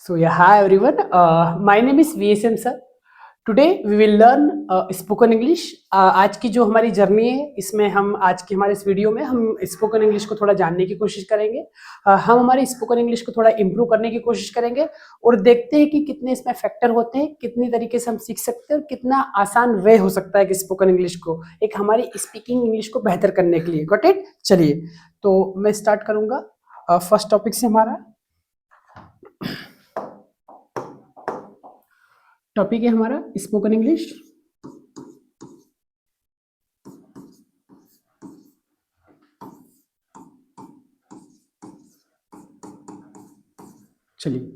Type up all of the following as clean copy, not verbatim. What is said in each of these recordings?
So yeah, hi everyone. My name is VSM sir. Today we will learn spoken English. आज की जो हमारी journey है इसमें हम आज के हमारे इस वीडियो में हम स्पोकन इंग्लिश को थोड़ा जानने की कोशिश करेंगे। हम हमारे स्पोकन इंग्लिश को थोड़ा इम्प्रूव करने की कोशिश करेंगे और देखते हैं कि कितने इसमें फैक्टर होते हैं, कितनी तरीके से हम सीख सकते हैं और कितना आसान वे हो सकता है कि स्पोकन इंग्लिश को एक हमारी स्पीकिंग इंग्लिश को बेहतर करने के लिए। Got it? चलिए तो मैं स्टार्ट करूंगा फर्स्ट टॉपिक से। हमारा टॉपिक है हमारा स्पोकन इंग्लिश। चलिए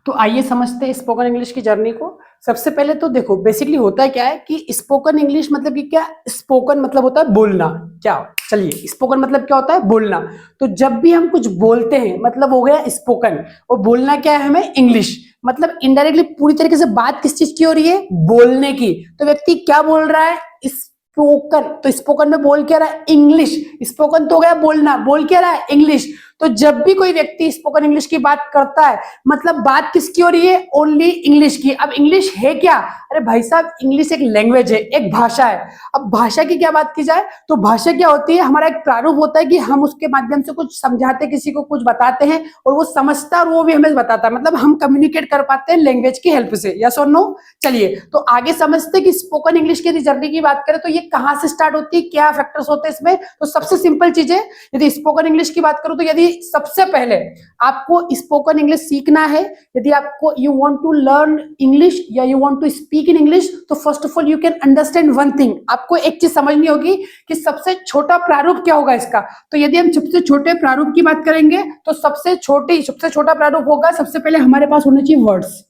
तो आइए समझते हैं स्पोकन इंग्लिश की जर्नी को। सबसे पहले तो देखो बेसिकली होता है क्या है कि स्पोकन इंग्लिश मतलब कि क्या, स्पोकन मतलब होता है बोलना। क्या? चलिए स्पोकन मतलब क्या होता है? बोलना। तो जब भी हम कुछ बोलते हैं मतलब हो गया स्पोकन, और बोलना क्या है हमें? इंग्लिश। मतलब इनडायरेक्टली पूरी तरीके से बात किस चीज की हो रही है? बोलने की। तो व्यक्ति क्या बोल रहा है? स्पोकन। तो स्पोकन में बोल क्या रहा है? इंग्लिश। स्पोकन तो हो गया बोलना, बोल क्या रहा है? इंग्लिश। तो जब भी कोई व्यक्ति स्पोकन इंग्लिश की बात करता है मतलब बात किसकी हो रही है? ओनली इंग्लिश की। अब इंग्लिश है क्या? अरे भाई साहब, इंग्लिश एक लैंग्वेज है, एक भाषा है। अब भाषा की क्या बात की जाए तो भाषा क्या होती है? हमारा एक प्रारूप होता है कि हम उसके माध्यम से कुछ समझाते, किसी को कुछ बताते हैं और वो समझता है और वो भी हमें बताता है। मतलब हम कम्युनिकेट कर पाते हैं लैंग्वेज की हेल्प से। यस और नो? चलिए तो आगे समझते हैं कि स्पोकन इंग्लिश की जर्नी की बात करें तो ये कहां से स्टार्ट होती है, क्या फैक्टर्स होते हैं इसमें। तो सबसे सिंपल चीज है, यदि स्पोकन इंग्लिश की बात करूं तो यदि सबसे पहले आपको स्पोकन इंग्लिश सीखना है, यदि आपको you want to learn English या you want to speak in English, तो first of all you can understand one thing. आपको एक चीज समझनी होगी कि सबसे छोटा प्रारूप क्या होगा इसका। तो यदि हम सबसे छोटे प्रारूप की बात करेंगे तो सबसे छोटा प्रारूप होगा, सबसे पहले हमारे पास होना चाहिए वर्ड्स।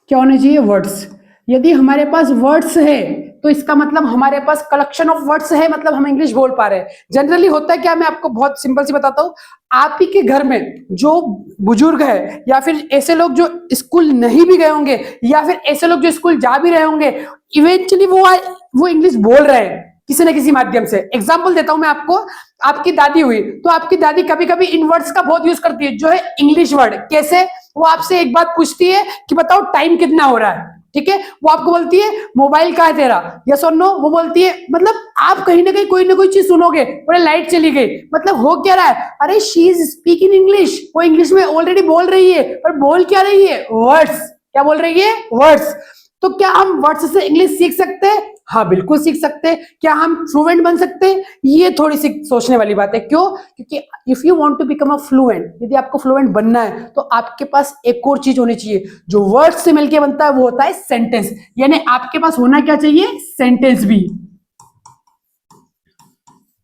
क्या होना चाहिए? वर्ड्स। यदि हमारे पास वर्ड्स है तो इसका मतलब हमारे पास कलेक्शन ऑफ वर्ड्स है, मतलब हम इंग्लिश बोल पा रहे हैं। जनरली होता है क्या, मैं आपको बहुत सिंपल सी बताता हूं। आप ही के घर में जो बुजुर्ग है या फिर ऐसे लोग जो स्कूल नहीं भी गए होंगे या फिर ऐसे लोग जो स्कूल जा भी रहे होंगे, इवेंचुअली वो इंग्लिश बोल रहे हैं किसी न किसी माध्यम से। एग्जाम्पल देता हूं मैं आपको। आपकी दादी हुई तो आपकी दादी कभी कभी इन वर्ड्स का बहुत यूज करती है, जो है इंग्लिश वर्ड। कैसे? वो आपसे एक बात पूछती है कि बताओ टाइम कितना हो रहा है, ठीक है? वो आपको बोलती है मोबाइल कहाँ है तेरा, यस और नो। वो बोलती है, मतलब आप कहीं ना कोई चीज सुनोगे, बोले लाइट चली गई, मतलब हो क्या रहा है? अरे शी इज स्पीकिंग इंग्लिश। वो इंग्लिश में ऑलरेडी बोल रही है, पर बोल क्या रही है? वर्ड्स। क्या बोल रही है? वर्ड्स। तो क्या हम वर्ड्स से इंग्लिश सीख सकते हैं? हाँ बिल्कुल सीख सकते हैं। क्या हम फ्लुएंट बन सकते हैं? ये थोड़ी सी सोचने वाली बात है। क्यों? क्योंकि if you want to become a fluent, यदि आपको फ्लुएंट बनना है तो आपके पास एक और चीज होनी चाहिए जो वर्ड्स से मिलकर बनता है, वो होता है सेंटेंस। यानी आपके पास होना क्या चाहिए? सेंटेंस भी।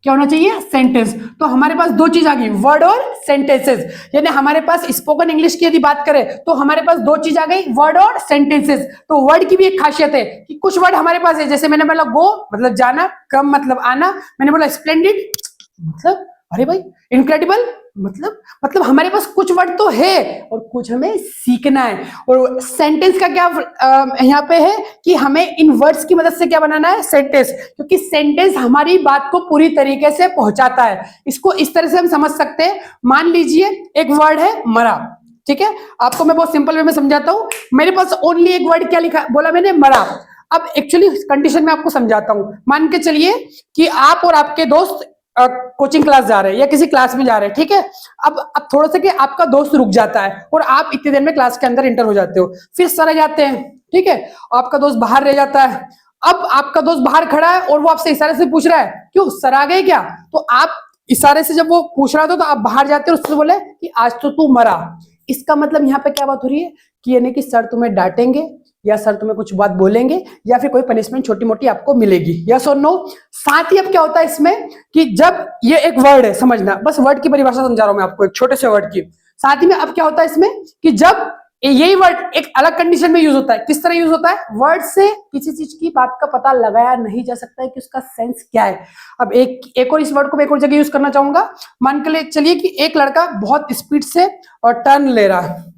क्या होना चाहिए? सेंटेंस। तो हमारे पास दो चीज आ गई, वर्ड और सेंटेंसेस। यानी हमारे पास स्पोकन इंग्लिश की यदि बात करें तो हमारे पास दो चीज आ गई, वर्ड और सेंटेंसेस। तो वर्ड की भी एक खासियत है कि कुछ वर्ड हमारे पास है, जैसे मैंने बोला गो मतलब जाना, कम मतलब आना, मैंने बोला स्प्लेंडिड मतलब अरे भाई इनक्रेडिबल, मतलब हमारे पास कुछ वर्ड तो है और कुछ हमें सीखना है। और सेंटेंस का क्या यहाँ पे है कि हमें इन वर्ड्स की मदद से क्या बनाना है? सेंटेंस। क्योंकि सेंटेंस हमारी बात को पूरी तरीके से पहुंचाता है। इसको इस तरह से हम समझ सकते हैं। मान लीजिए एक वर्ड है मरा, ठीक है? आपको मैं बहुत सिंपल वे में समझाता हूं। मेरे पास ओनली एक वर्ड क्या लिखा, बोला मैंने मरा। अब एक्चुअली कंडीशन में आपको समझाता हूं। मान के चलिए कि आप और आपके दोस्त कोचिंग क्लास जा रहे हैं या किसी क्लास में जा रहे हैं, ठीक है? अब थोड़ा सा कि आपका दोस्त रुक जाता है और आप इतनी देर में क्लास के अंदर इंटर हो जाते हो, फिर सर आ जाते हैं, ठीक है? आपका दोस्त बाहर रह जाता है। अब आपका दोस्त बाहर खड़ा है और वो आपसे इशारे से पूछ रहा है क्यों सर आ गए क्या? तो आप इशारे से जब वो पूछ रहा था तो आप बाहर जाते हो, उससे बोले कि आज तो तू मरा। इसका मतलब यहाँ पे क्या बात हो रही है कि यानी कि सर तुम्हें डांटेंगे या सर तुम्हें कुछ बात बोलेंगे या फिर कोई पनिशमेंट छोटी मोटी आपको मिलेगी। यस और नो? साथ ही अब क्या होता है इसमें कि जब ये एक वर्ड है, समझना, बस वर्ड की परिभाषा समझा रहा हूं मैं आपको, एक छोटे से वर्ड की। साथ ही में अब क्या होता है इसमें कि जब यही वर्ड एक अलग कंडीशन में यूज होता है। किस तरह यूज होता है? वर्ड से किसी चीज की बात का पता लगाया नहीं जा सकता है कि उसका सेंस क्या है। अब एक और इस वर्ड को मैं एक और जगह यूज करना चाहूंगा। मान के चलिए कि एक लड़का बहुत स्पीड से और टर्न ले रहा है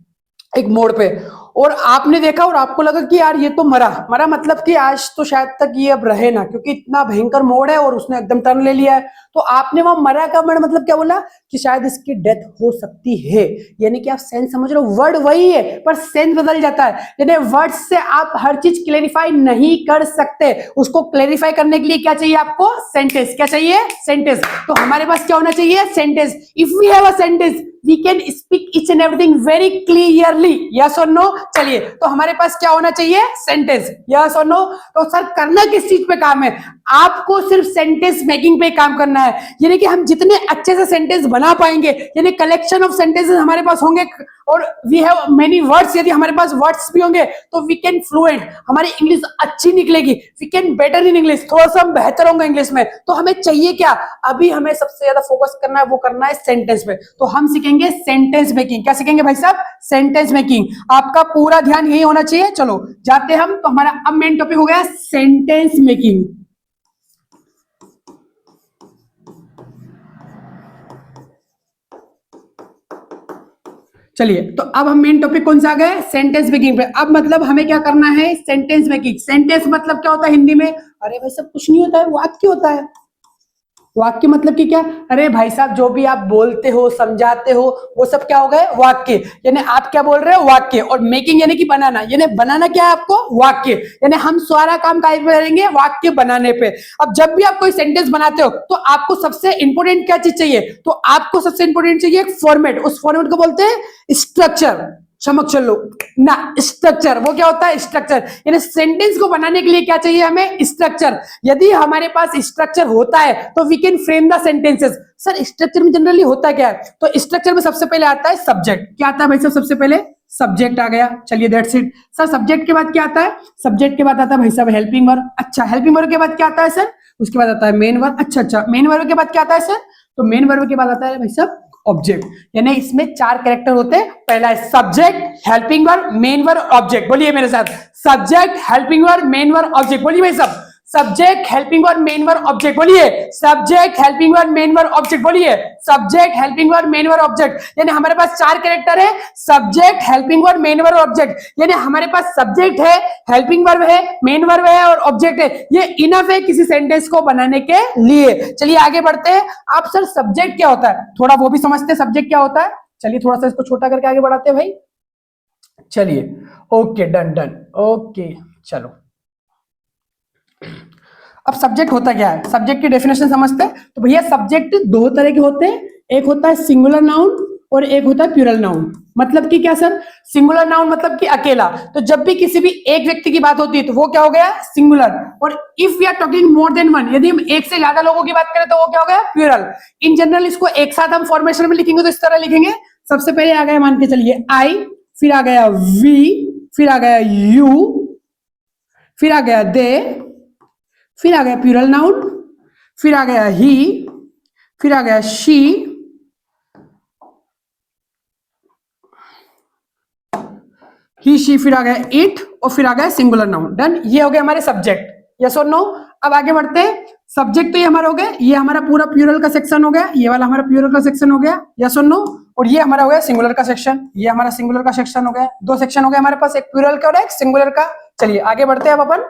एक मोड़ पे, और आपने देखा और आपको लगा कि यार ये तो मरा मरा, मतलब कि आज तो शायद तक ये अब रहे ना, क्योंकि इतना भयंकर मोड़ है और उसने एकदम टर्न ले लिया है। तो आपने वहां मरा का मतलब क्या बोला कि शायद इसकी डेथ हो सकती है, यानी कि आप सेंस समझ रहे हो, वर्ड वही है पर सेंस बदल जाता है। यानी वर्ड से आप हर चीज क्लेरिफाई नहीं कर सकते, उसको क्लेरिफाई करने के लिए क्या चाहिए आपको, सेंटेंस। क्या चाहिए, सेंटेंस। तो हमारे पास क्या होना चाहिए, sentence. If we have a sentence we can speak each and everything very clearly, yes और नो। चलिए, तो हमारे पास क्या होना चाहिए, सेंटेंस, यस और नो। तो सर करना किस चीज पे काम है, आपको सिर्फ सेंटेंस मेकिंग पे काम करना है। यानी कि हम जितने अच्छे से सेंटेंस बना पाएंगे, यानी कलेक्शन ऑफ सेंटेंसेस हमारे पास होंगे, और वी हैव मेनी वर्ड्स, यदि हमारे पास वर्ड्स भी होंगे तो वी कैन फ्लुएंट, हमारी इंग्लिश अच्छी निकलेगी, we can better in English, थोड़ा सा हम बेहतर होंगे इंग्लिश में। तो हमें चाहिए क्या, अभी हमें सबसे ज्यादा फोकस करना है, वो करना है सेंटेंस पे। तो हम सीखेंगे सेंटेंस मेकिंग। क्या सीखेंगे भाई साहब, सेंटेंस मेकिंग। आपका पूरा ध्यान यही होना चाहिए। चलो जाते हम, तो हमारा अब मेन टॉपिक हो गया सेंटेंस मेकिंग। चलिए, तो अब हम मेन टॉपिक कौन सा आ गए, सेंटेंस मेकिंग पे। अब मतलब हमें क्या करना है, सेंटेंस मेकिंग। सेंटेंस मतलब क्या होता है हिंदी में, अरे भाई सब कुछ नहीं होता है, वाक्य होता है। वाक्य मतलब कि क्या, अरे भाई साहब जो भी आप बोलते हो समझाते हो वो सब क्या हो गए, वाक्य। यानी आप क्या बोल रहे हो, वाक्य। और मेकिंग यानी कि बनाना, यानी बनाना क्या है आपको, वाक्य। यानी हम सारा काम काय पे करेंगे, वाक्य बनाने पे। अब जब भी आप कोई सेंटेंस बनाते हो तो आपको सबसे इंपोर्टेंट क्या चीज चाहिए, तो आपको सबसे इंपोर्टेंट चाहिए एक फॉर्मेट। उस फॉर्मेट को बोलते हैं स्ट्रक्चर। चमक चलो ना, स्ट्रक्चर। वो क्या होता है, स्ट्रक्चर। यानी सेंटेंस को बनाने के लिए क्या चाहिए हमें, स्ट्रक्चर। यदि हमारे पास स्ट्रक्चर होता है तो we can frame the sentences. Sir structure में जनरली होता क्या है, तो स्ट्रक्चर में सबसे पहले आता है सब्जेक्ट। क्या आता है भाई साहब, सबसे पहले सब्जेक्ट आ गया। चलिए दैट्स इट सर। सब्जेक्ट के बाद क्या आता है, सब्जेक्ट के बाद आता है भाई साहब हेल्पिंग वर्ब। अच्छा, हेल्पिंग वर्ब के बाद क्या आता है सर, उसके बाद आता है मेन वर्ब। अच्छा, मेन वर्ब के बाद क्या आता है सर, तो मेन वर्ब के बाद आता है भाई साहब ऑब्जेक्ट। यानी इसमें 4 कैरेक्टर होते हैं। पहला है subject, helping verb, main verb, object. बोलिए मेरे साथ, subject, helping verb, main verb, object. बोलिए भाई साहब, subject, helping verb, main verb, object. बोलिए, subject, helping verb, main verb, object. बोलिए, subject, helping verb, main verb, object. यानी हमारे पास 4 कैरेक्टर है, subject, helping verb, main verb, object. यानी हमारे पास सब्जेक्ट है, हेल्पिंग वर्ब है, मेन वर्ब है और ऑब्जेक्ट है। ये इनफ है किसी सेंटेंस को बनाने के लिए। चलिए आगे बढ़ते हैं। आप सर सब्जेक्ट क्या होता है, थोड़ा वो भी समझते हैं, सब्जेक्ट क्या होता है। चलिए थोड़ा सा इसको छोटा करके आगे बढ़ाते हैं भाई। चलिए, ओके, डन डन, ओके। चलो, अब सब्जेक्ट होता क्या है, सब्जेक्ट की डेफिनेशन समझते हैं। तो भैया सब्जेक्ट 2 तरह के होते हैं, एक होता है सिंगुलर नाउन और एक होता है प्लूरल नाउन। मतलब कि क्या सर, सिंगुलर नाउन मतलब कि अकेला। तो जब भी किसी भी एक व्यक्ति की बात होती है तो वो क्या हो गया, सिंगुलर। और if we are talking more than one, यदि हम एक से ज्यादा लोगों की बात करें तो वो क्या हो गया, प्लूरल। इन जनरल इसको एक साथ हम फॉर्मेशन में लिखेंगे तो इस तरह लिखेंगे। सबसे पहले आ गया, मान के चलिए आई, फिर आ गया वी, फिर आ गया यू, फिर आ गया दे, फिर आ गया प्लूरल नाउन, फिर आ गया ही, फिर आ गया शी, फिर आ गया इट, और फिर आ गया सिंगुलर नाउन। डन, ये हो गया हमारे सब्जेक्ट, यस और नो। अब आगे बढ़ते हैं। सब्जेक्ट तो ये हमारा हो गया, ये हमारा पूरा प्लूरल का सेक्शन हो गया, ये वाला हमारा प्लूरल का सेक्शन हो गया, यस और नो। और ये हमारा हो गया सिंगुलर का सेक्शन, ये हमारा सिंगुलर का सेक्शन हो गया। 2 सेक्शन हो गया हमारे पास, एक प्लूरल का और एक सिंगुलर का। चलिए आगे बढ़ते हैं अब अपन,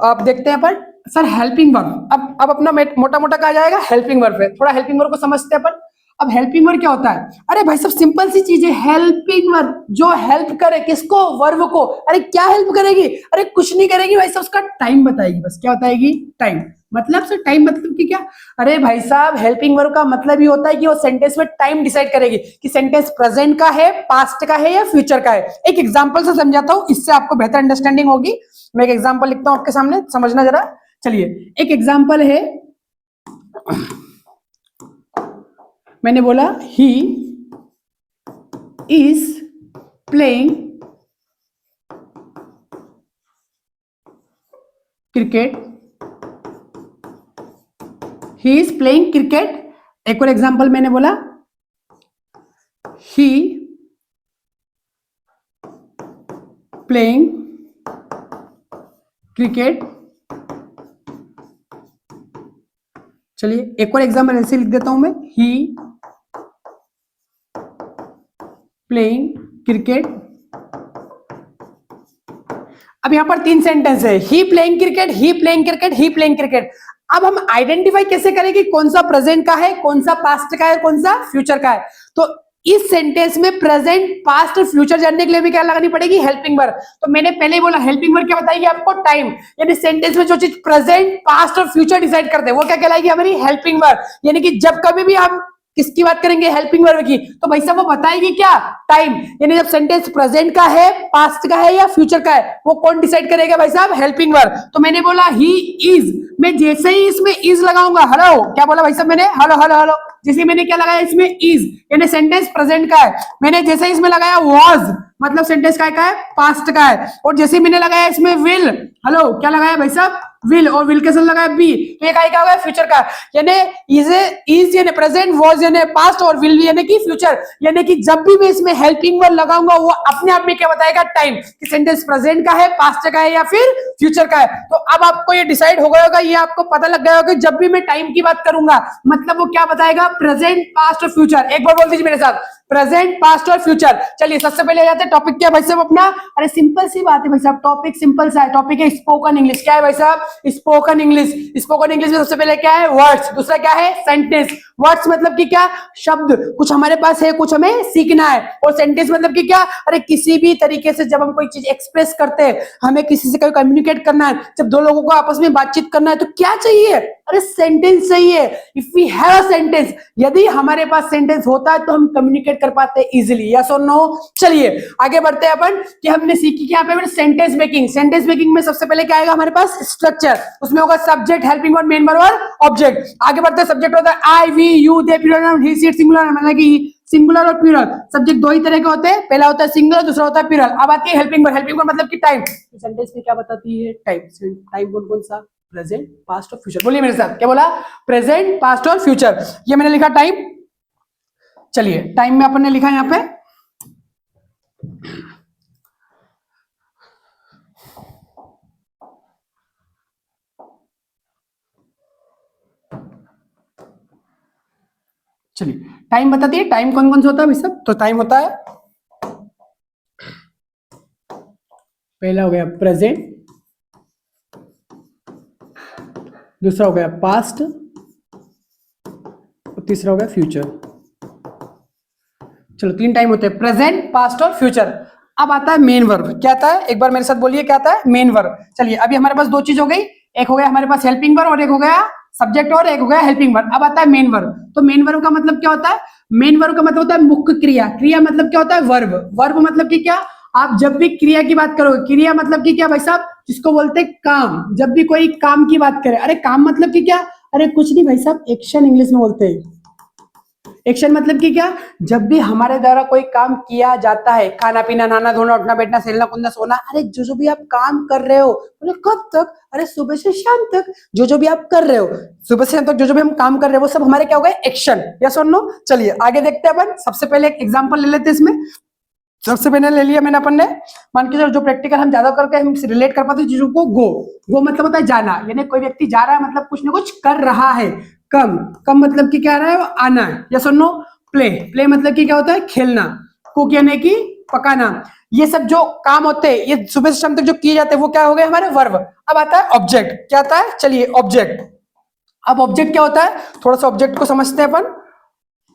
अब देखते हैं अपन सर हेल्पिंग वर्ब। अब अपना मोटा मोटा कहा जाएगा हेल्पिंग वर्ब पे। थोड़ा हेल्पिंग वर्ब को समझते हैं अपन। अब हेल्पिंग वर्ब क्या होता है, अरे भाई सब सिंपल सी चीज है। हेल्पिंग वर्ब जो हेल्प करे, किसको, वर्ब को। अरे क्या हेल्प करेगी, अरे कुछ नहीं करेगी भाई साहब, उसका टाइम बताएगी बस। क्या बताएगी, टाइम। मतलब सर टाइम मतलब कि क्या, अरे भाई साहब हेल्पिंग वर्ब का मतलब ये होता है कि वो सेंटेंस में टाइम डिसाइड करेगी कि सेंटेंस प्रेजेंट का है, पास्ट का है या फ्यूचर का है। एक एग्जांपल से समझाता हूं, इससे आपको बेहतर अंडरस्टैंडिंग होगी। मैं एक एग्जांपल लिखता हूं आपके सामने, समझना जरा। चलिए, एक एग्जांपल है, मैंने बोला he is playing cricket, he is playing cricket. एक और एग्जांपल मैंने बोला, ही प्लेइंग क्रिकेट। चलिए एक और एग्जांपल ऐसे लिख देता हूं मैं, ही प्लेइंग क्रिकेट। अब यहाँ पर 3 सेंटेंस है, ही प्लेइंग क्रिकेट, ही प्लेइंग क्रिकेट, ही प्लेइंग क्रिकेट। अब हम आइडेंटिफाई कैसे करेंगे कौन सा प्रेजेंट का है, कौन सा पास्ट का है, कौन सा फ्यूचर का है? तो इस सेंटेंस में प्रेजेंट, पास्ट और फ्यूचर जानने के लिए भी क्या लगानी पड़ेगी? Helping verb. तो मैंने पहले ही बोला हेल्पिंग वर्ब क्या बताएगी आपको? टाइम। यानी सेंटेंस में जो चीज प्रेजेंट, पास्ट और फ्यूचर डिसाइड करते हैं वो क्या कहलाएगी? हमारी हेल्पिंग वर्ब। यानी कि जब कभी भी हम किसकी बात करेंगे? हेल्पिंग वर्ब की, तो भाई साहब वो बताएगी क्या? टाइम। यानी जब सेंटेंस प्रेजेंट का है, पास्ट का है या फ्यूचर का है, वो कौन डिसाइड करेगा भाई साहब? Helping verb. तो मैंने बोला ही इज, मैं जैसे ही इसमें इज लगाऊंगा, हेलो क्या बोला भाई साहब मैंने? Hello hello hello. जैसे मैंने क्या लगाया इसमें? इज, यानी सेंटेंस प्रेजेंट का है। मैंने जैसे ही इसमें लगाया वाज, मतलब सेंटेंस का है? पास्ट का है। और जैसे मैंने लगाया इसमें विल, हेलो क्या लगाया भाई साहब? विल, और विल के साथ लगाया बी, तो ये क्या होगा? फ्यूचर का। यानी इज यानी प्रेजेंट, वाज यानी पास्ट, और विल यानी कि फ्यूचर। यानी कि जब भी मैं इसमें हेल्पिंग वर्ब लगाऊंगा वो अपने आप में क्या बताएगा? टाइम, कि सेंटेंस प्रेजेंट का है, पास्ट का है या फिर फ्यूचर का है। तो अब आपको ये डिसाइड हो गया होगा, ये आपको पता लग गया होगा कि जब भी मैं टाइम की बात करूंगा मतलब वो क्या बताएगा? प्रेजेंट, पास्ट और फ्यूचर। एक बार बोल दीजिए मेरे साथ, प्रेजेंट, पास्ट और फ्यूचर। चलिए सबसे पहले आ जाते हैं टॉपिक क्या है भाई साहब अपना? अरे सिंपल सी बात है भाई साहब, टॉपिक सिंपल सा है। टॉपिक है स्पोकन इंग्लिश। क्या है भाई साहब? Spoken English. स्पोकन इंग्लिश में सबसे पहले क्या है? वर्ड्स। दूसरा क्या है? सेंटेंस। वर्ड्स मतलब कि क्या? शब्द, कुछ हमारे पास है, कुछ हमें सीखना है। और सेंटेंस मतलब कि क्या? अरे किसी भी तरीके से जब हम कोई चीज एक्सप्रेस करते हैं, हमें किसी से कोई कम्युनिकेट करना है, जब दो लोगों को आपस में बातचीत करना है, तो क्या चाहिए? अरे सेंटेंस चाहिए। If we have a sentence, यदि हमारे पास सेंटेंस होता है तो हम कम्युनिकेट कर पाते हैं इजीली। यस और नो? चलिए आगे बढ़ते हैं अपन, कि हमने सीखी क्या पे? Sentence making. सेंटेंस मेकिंग में सबसे पहले क्या आएगा हमारे पास? स्ट्रक्चर। उसमें होगा subject, helping verb, main verb और ऑब्जेक्ट। आगे बढ़ते हैं, सब्जेक्ट होता है I, we, you, they, plural, he, she, singular, मतलब कि सिंगुलर और प्लूरल। सब्जेक्ट दो ही तरह के होते हैं, पहला होता है सिंगुलर, दूसरा होता है प्लूरल। अब आती है हेल्पिंग वर्ब। हेल्पिंग वर्ब मतलब कि टाइम। सेंटेंस में क्या बताती है? टाइम। टाइम कौन कौन सा? प्रेजेंट, पास्ट और फ्यूचर। बोलिए मेरे साथ, क्या बोला? प्रेजेंट, पास्ट और फ्यूचर। ये मैंने लिखा टाइम। चलिए टाइम में अपन ने लिखा यहां पे चलिए टाइम बताती है, टाइम कौन कौन सा होता है भाई साहब? तो टाइम होता है, पहला हो गया प्रेजेंट, दूसरा हो गया पास्ट, और तीसरा हो गया फ्यूचर। चलो 3 टाइम होते हैं, प्रेजेंट, पास्ट और फ्यूचर। अब आता है मेन वर्ब। क्या आता है? एक बार मेरे साथ बोलिए, क्या आता है? Main verb. चलिए अभी हमारे पास 2 चीज हो गई, एक हो गया हमारे पास हेल्पिंग वर्ब और एक हो गया सब्जेक्ट और एक हो गया हेल्पिंग वर्ब। अब आता है मेन वर्ब। तो मेन वर्ब का मतलब क्या होता है? मेन वर्ब का मतलब होता है मुख्य क्रिया। क्रिया मतलब क्या होता है? वर्ब। वर्ब मतलब कि क्या? आप जब भी क्रिया की बात करोगे, क्रिया मतलब कि क्या भाई साहब? जिसको बोलते हैं काम। जब भी कोई काम की बात करे, अरे काम मतलब कि क्या? अरे कुछ नहीं भाई साहब, एक्शन इंग्लिश में बोलते हैं। एक्शन मतलब कि क्या? जब भी हमारे द्वारा कोई काम किया जाता है, खाना पीना, नहाना धोना, उठना बैठना, खेलना कूदना, सोना, अरे जो भी आप काम कर रहे हो, बोले कब तक? अरे सुबह से शाम तक जो भी आप कर रहे हो, सुबह से शाम तक जो भी हम काम कर रहे हैं, वो सब हमारे क्या हो गए? एक्शन। यस और नो? चलिए आगे देखते हैं अपन। सबसे पहले एक एग्जाम्पल ले लेते हैं इसमें। सबसे पहले ले लिया मैंने अपन ने, मान के चलो जो प्रैक्टिकल हम ज्यादा करके हम रिलेट कर पाते हैं चीजों को। गो, गो मतलब होता है जाना, यानी कोई व्यक्ति जा रहा है मतलब कुछ ना कुछ कर रहा है। कम, कम मतलब कि क्या रहा है? वो आना है। यस और नो? प्ले, प्ले मतलब कि क्या होता है? खेलना। कुक यानी कि पकाना। ये सब जो काम होते हैं, ये सुबह से शाम तक जो किए जाते हैं, वो क्या हो गए हमारे? वर्ब। अब आता है ऑब्जेक्ट। क्या आता है? चलिए ऑब्जेक्ट। अब ऑब्जेक्ट क्या होता है? थोड़ा सा ऑब्जेक्ट को समझते हैं अपन।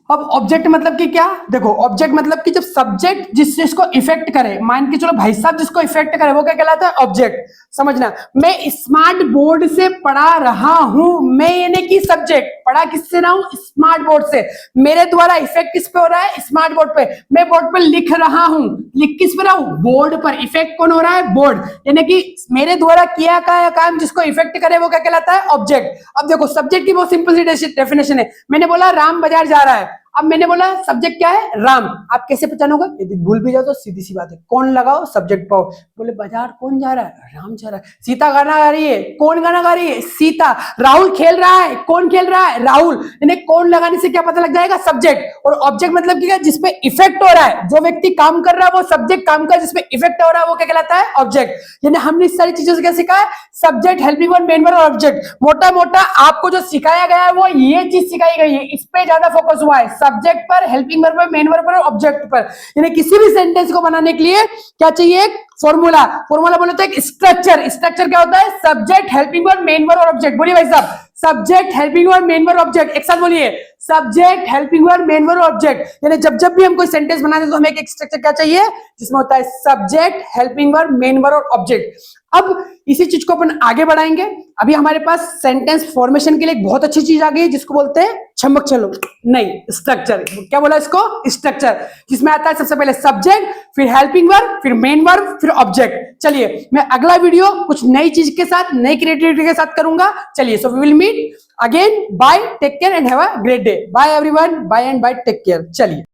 अब ऑब्जेक्ट मतलब कि क्या? देखो ऑब्जेक्ट मतलब कि जब सब्जेक्ट जिस चीज को इफेक्ट करे, मान के चलो भाई साहब जिसको इफेक्ट करे, वो क्या कहलाता है? ऑब्जेक्ट। समझना, मैं स्मार्ट बोर्ड से पढ़ा रहा हूं, मैं यानी कि सब्जेक्ट। पढ़ा किससे रहा हूं? स्मार्ट बोर्ड से। मेरे द्वारा इफेक्ट किस पे हो रहा है? स्मार्ट बोर्ड पे। मैं बोर्ड पर लिख रहा हूं, लिख किस पे रहा हूं? बोर्ड पर। इफेक्ट कौन हो रहा है? बोर्ड। यानी कि मेरे द्वारा किया गया काम जिसको इफेक्ट करे, वो क्या कहलाता है? ऑब्जेक्ट। अब देखो सब्जेक्ट की बहुत सिंपल सी डेफिनेशन है। मैंने बोला राम बाजार जा रहा है, अब मैंने बोला सब्जेक्ट क्या है? राम। आप कैसे पहचानोगे? यदि भूल भी जाओ तो सीधी सी बात है, कौन लगाओ? सब्जेक्ट पाओ। बोले बाजार कौन जा रहा है? राम जा रहा है। सीता गाना गा रही है, कौन गाना गा रही है? सीता। राहुल खेल रहा है, कौन खेल रहा है? राहुल। यानी कौन लगाने से क्या पता लग जाएगा? सब्जेक्ट। और ऑब्जेक्ट मतलब क्या? जिसपे इफेक्ट हो रहा है, जो व्यक्ति काम कर रहा है वो सब्जेक्ट, काम का जिसपे इफेक्ट हो रहा है वो क्या कहलाता है? ऑब्जेक्ट। यानी हमने इस सारी चीजों से क्या सीखा है? Subject, helping verb, main verb, object. मोटा मोटा आपको जो सिखाया गया है वो ये चीज सिखाई गई है, इस पे ज्यादा फोकस हुआ है। सब्जेक्ट पर, हेल्पिंग वर्ब पर, मेन वर्ब पर और ऑब्जेक्ट पर। यानी किसी भी सेंटेंस को बनाने के लिए क्या चाहिए? एक फॉर्मूला। फॉर्मूला बोले तो एक स्ट्रक्चर। स्ट्रक्चर क्या होता है? Subject, helping verb, main verb और ऑब्जेक्ट। बोलिए भाई साहब, subject, helping verb, main verb, object. एक साथ बोलिए, subject, helping verb, main verb, object. यानी जब जब भी हम कोई सेंटेंस बनाते हैं तो हमें एक स्ट्रक्चर क्या चाहिए, जिसमें होता है subject, helping verb, main verb और ऑब्जेक्ट। अब इसी चीज को अपन आगे बढ़ाएंगे। अभी हमारे पास सेंटेंस फॉर्मेशन के लिए एक बहुत अच्छी चीज आ गई है, जिसको बोलते हैं छमक चलो नहीं, स्ट्रक्चर। क्या बोला इसको? स्ट्रक्चर, जिसमें आता है सबसे पहले सब्जेक्ट, फिर हेल्पिंग वर्ब, फिर मेन वर्ब, फिर ऑब्जेक्ट। चलिए मैं अगला वीडियो कुछ नई चीज के साथ, नई क्रिएटिविटी के साथ करूंगा। चलिए, so we will meet again. Bye, take care and have a great day. Bye everyone, bye and bye, take care. चलिए।